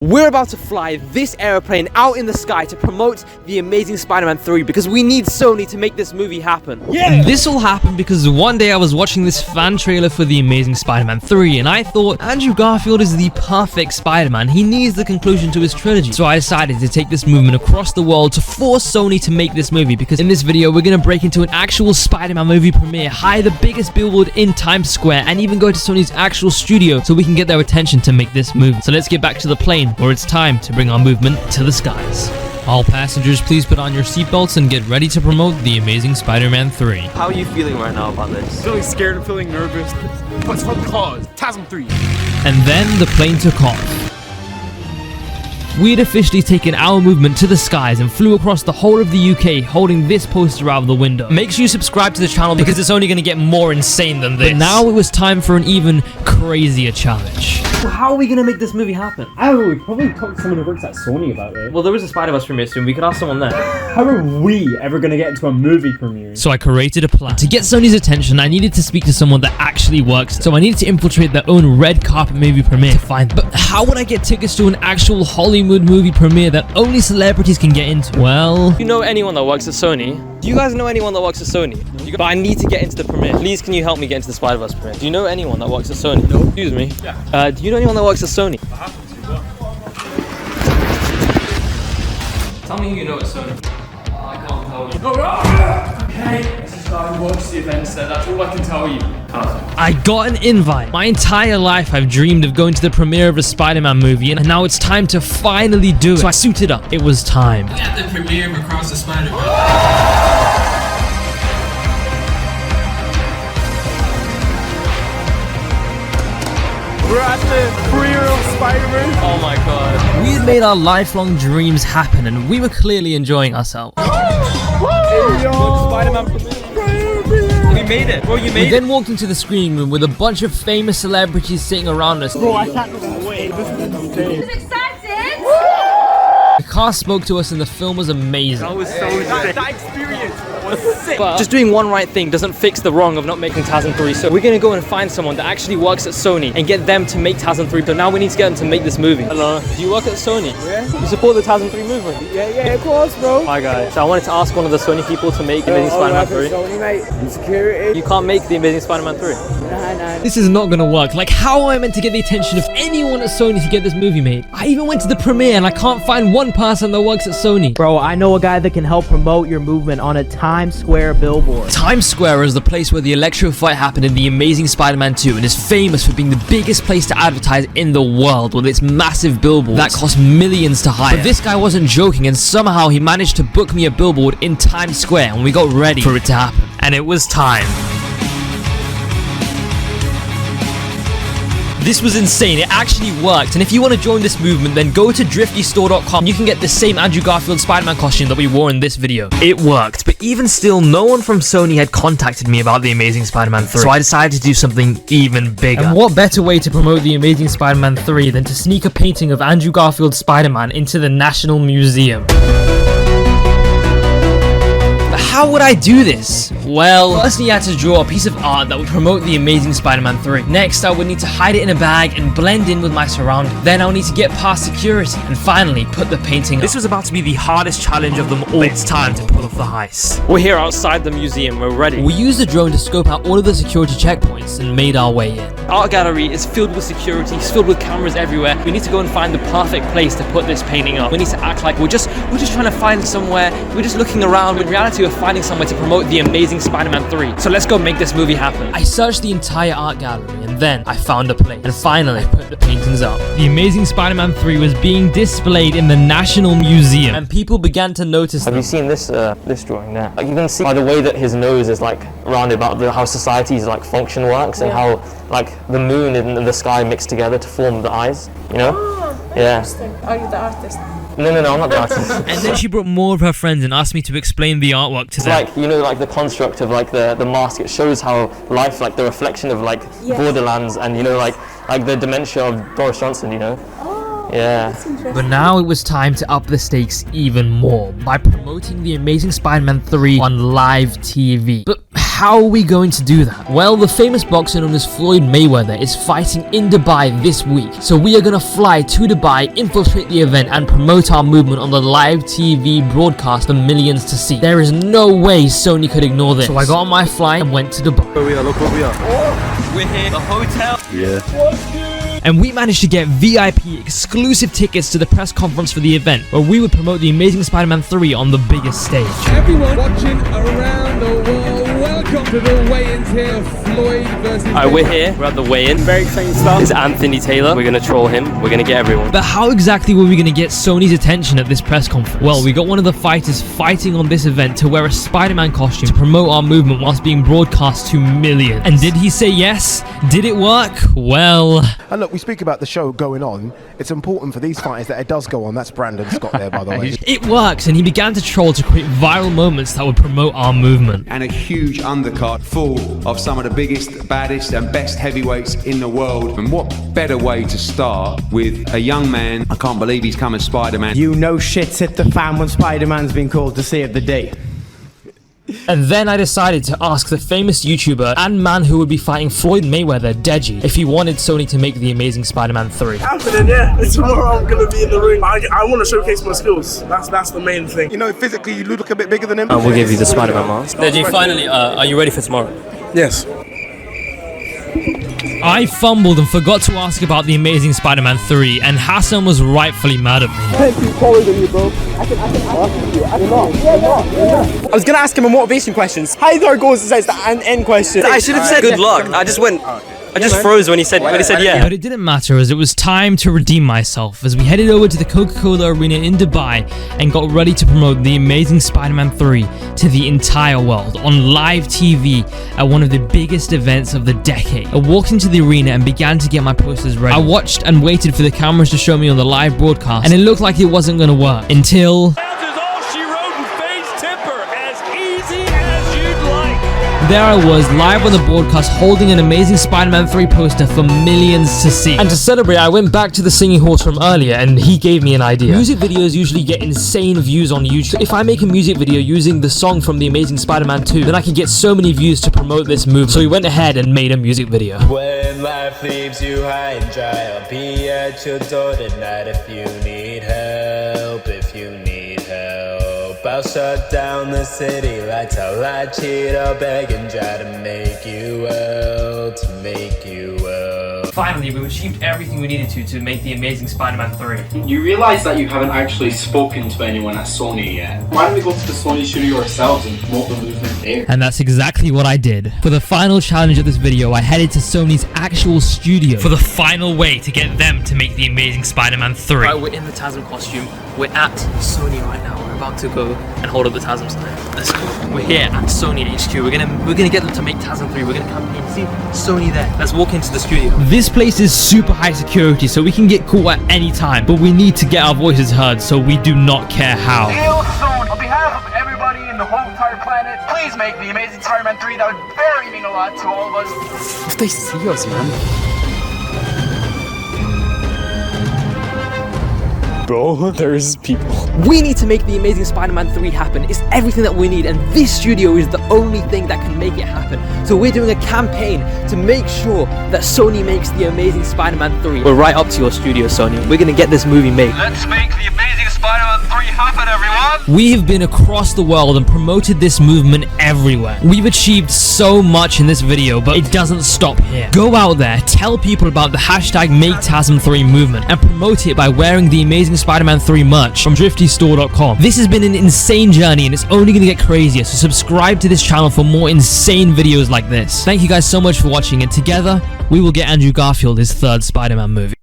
We're about to fly this airplane out in the sky to promote The Amazing Spider-Man 3 because we need Sony to make this movie happen. Yeah! And this all happened because one day I was watching this fan trailer for The Amazing Spider-Man 3 and I thought Andrew Garfield is the perfect Spider-Man. He needs the conclusion to his trilogy. So I decided to take this movement across the world to force Sony to make this movie, because in this video we're going to break into an actual Spider-Man movie premiere, hire the biggest billboard in Times Square, and even go to Sony's actual studio so we can get their attention to make this movie. So let's get back to the plane, where it's time to bring our movement to the skies. All passengers, please put on your seatbelts and get ready to promote The Amazing Spider-Man 3. How are you feeling right now about this? Feeling scared and feeling nervous. But it's for the cause. TASM 3. And then the plane took off. We had officially taken our movement to the skies and flew across the whole of the UK holding this poster out of the window. Make sure you subscribe to the channel because it's only going to get more insane than this. But now it was time for an even crazier challenge. So how are we going to make this movie happen? I don't know, we probably talk to someone who works at Sony about it. Well, there is a Spider-Verse premiere soon. We could ask someone there. How are we ever going to get into a movie premiere? So I created a plan. To get Sony's attention, I needed to speak to someone that actually works. So I needed to infiltrate their own red carpet movie premiere to find them. But how would I get tickets to an actual Hollywood movie premiere that only celebrities can get into? Well... Do you know anyone that works at Sony? Do you guys know anyone that works at Sony? But I need to get into the premiere. Please, can you help me get into the Spider-Verse premiere? Do you know anyone that works at Sony? No. Excuse me? Yeah. Do you know anyone that works at Sony? I happen to, what? Tell me who you know at Sony. I can't tell you. Okay, this is how I watch the events there. That's all I can tell you. I got an invite. My entire life I've dreamed of going to the premiere of a Spider-Man movie, and now it's time to finally do it. So I suited up. It was time. At the premiere of Across the Spider-Man. We're at the premiere of Spider-Man. Oh my god. We had made our lifelong dreams happen, and we were clearly enjoying ourselves. Spider-Man premiere. We made it. Bro, you We made it. then walked into the screening room with a bunch of famous celebrities sitting around us. Bro, I can't wait. This is insane. Excited! The cast spoke to us and the film was amazing. That was so sick. That experience was sick. But just doing one right thing doesn't fix the wrong of not making TASM 3. So we're gonna go and find someone that actually works at Sony and get them to make TASM 3. So now we need to get them to make this movie. Hello. Do you work at Sony? Yeah. You support the TASM 3 movement? Yeah, of course, bro. Hi guys. So I wanted to ask one of the Sony people to make Amazing Spider-Man 3. Sony, mate. Security. You can't make The Amazing Spider-Man 3. Nah. This is not gonna work. Like, how am I meant to get the attention of anyone at Sony to get this movie made? I even went to the premiere and I can't find one person that works at Sony. Bro, I know a guy that can help promote your movement on a Times Square billboard. Times Square is the place where the electro fight happened in The Amazing Spider-Man 2 and is famous for being the biggest place to advertise in the world with its massive billboards that cost millions to hire. But this guy wasn't joking, and somehow he managed to book me a billboard in Times Square, and we got ready for it to happen. And it was time. This was insane. It actually worked. And if you want to join this movement, then go to driftystore.com. You can get the same Andrew Garfield Spider-Man costume that we wore in this video. It worked, but even still, no one from Sony had contacted me about The Amazing Spider-Man 3. So I decided to do something even bigger. And what better way to promote The Amazing Spider-Man 3 than to sneak a painting of Andrew Garfield Spider-Man into the National Museum? How would I do this? Well, firstly I had to draw a piece of art that would promote The Amazing Spider-Man 3. Next, I would need to hide it in a bag and blend in with my surroundings. Then I'll need to get past security and finally put the painting up. This was about to be the hardest challenge of them all. It's time to pull off the heist. We're here outside the museum. We're ready. We used the drone to scope out all of the security checkpoints and made our way in. Our gallery is filled with security, it's filled with cameras everywhere. We need to go and find the perfect place to put this painting up. We need to act like we're just trying to find somewhere. We're just looking around. But in reality, we're finding somewhere to promote The Amazing Spider-Man 3. So let's go make this movie happen. I searched the entire art gallery and then I found a place. And finally, I put the paintings up. The Amazing Spider-Man 3 was being displayed in the National Museum, and people began to notice them. Have you seen this this drawing there? Like, you can see by the way that his nose is like rounded about how society's like function works, and how like the moon and the sky mix together to form the eyes, you know? Yeah. Interesting. Are you the artist? No, I'm not the artist. And then she brought more of her friends and asked me to explain the artwork to them. Like, you know, like the construct of like the mask, it shows how life, like the reflection of like Borderlands, and you know, like the dementia of Boris Johnson, you know? Yeah. But now it was time to up the stakes even more by promoting The Amazing Spider-Man 3 on live TV. But how are we going to do that? Well, the famous boxer known as Floyd Mayweather is fighting in Dubai this week. So we are gonna fly to Dubai, infiltrate the event, and promote our movement on the live TV broadcast for millions to see. There is no way Sony could ignore this. So I got on my flight and went to Dubai. Where we are, look where we are. We're here, the hotel. Yeah. And we managed to get VIP exclusive tickets to the press conference for the event, where we would promote The Amazing Spider-Man 3 on the biggest stage. Everyone watching around the world, welcome to the weigh-ins here of Floyd versus... Alright, we're here, we're at the weigh-in. Very exciting stuff. This is Anthony Taylor. We're gonna troll him, we're gonna get everyone. But how exactly were we going to get Sony's attention at this press conference? Well, we got one of the fighters fighting on this event to wear a Spider-Man costume to promote our movement whilst being broadcast to millions. And did he say yes? Did it work? Well... And look, we speak about the show going on. It's important for these fighters that it does go on. That's Brandon Scott there, by the way. It works, and he began to troll to create viral moments that would promote our movement. And a huge undercard full of some of the biggest, baddest and best heavyweights in the world. And what better way to start with a young man? I can't believe he's come as Spider-Man. You know shit's hit the fan when Spider-Man's been called to save the day. And then I decided to ask the famous YouTuber and man who would be fighting Floyd Mayweather, Deji, if he wanted Sony to make The Amazing Spider-Man 3. Confident, yeah. Tomorrow I'm going to be in the ring. I want to showcase my skills. That's the main thing. You know, physically you look a bit bigger than him. And we'll give you the Spider-Man mask. Deji, finally, are you ready for tomorrow? Yes. I fumbled and forgot to ask about The Amazing Spider-Man 3, and Hassan was rightfully mad at me. I was gonna ask him a motivation questions. How there goes says the end question. I should have said good luck. I just froze when he said yeah. But it didn't matter, as it was time to redeem myself as we headed over to the Coca-Cola Arena in Dubai and got ready to promote The Amazing Spider-Man 3 to the entire world on live TV at one of the biggest events of the decade. I walked into the arena and began to get my posters ready. I watched and waited for the cameras to show me on the live broadcast, and it looked like it wasn't going to work until... There I was, live on the broadcast, holding an Amazing Spider-Man 3 poster for millions to see. And to celebrate, I went back to the singing horse from earlier, and he gave me an idea. Music videos usually get insane views on YouTube. So if I make a music video using the song from The Amazing Spider-Man 2, then I can get so many views to promote this movement. So we went ahead and made a music video. When life leaves you high and dry, I'll be at your door tonight if you need help, I'll shut down the city lights, I'll lie, cheat, I'll beg and try to make you well, Finally, we've achieved everything we needed to make The Amazing Spider-Man 3. You realize that you haven't actually spoken to anyone at Sony yet. Why don't we go to the Sony studio ourselves and promote the movement there? And that's exactly what I did. For the final challenge of this video, I headed to Sony's actual studio for the final way to get them to make The Amazing Spider-Man 3. Right, we're in the TASM costume. We're at Sony right now. We're about to go and hold up the TASM sign. Let's go. We're here at Sony HQ. We're gonna get them to make TASM 3. We're gonna campaign. See Sony there. Let's walk into the studio. This place is super high security, so we can get caught at any time. But we need to get our voices heard, so we do not care how. Real soon, on behalf of everybody in the whole entire planet, please make The Amazing Spider-Man 3. That would very mean a lot to all of us. If they see us, man. Bro, there's people. We need to make The Amazing Spider-Man 3 happen. It's everything that we need, and this studio is the only thing that can make it happen. So we're doing a campaign to make sure that Sony makes The Amazing Spider-Man 3. We're right up to your studio, Sony. We're gonna get this movie made. Let's make The Amazing Spider-Man 3 happen, everyone! We have been across the world and promoted this movement everywhere. We've achieved so much in this video, but it doesn't stop here. Go out there, tell people about the hashtag MakeTASM3 movement, and promote it by wearing The Amazing Spider-Man 3 merch from driftystore.com. This has been an insane journey, and it's only going to get crazier, so subscribe to this channel for more insane videos like this. Thank you guys so much for watching, and together, we will get Andrew Garfield his third Spider-Man movie.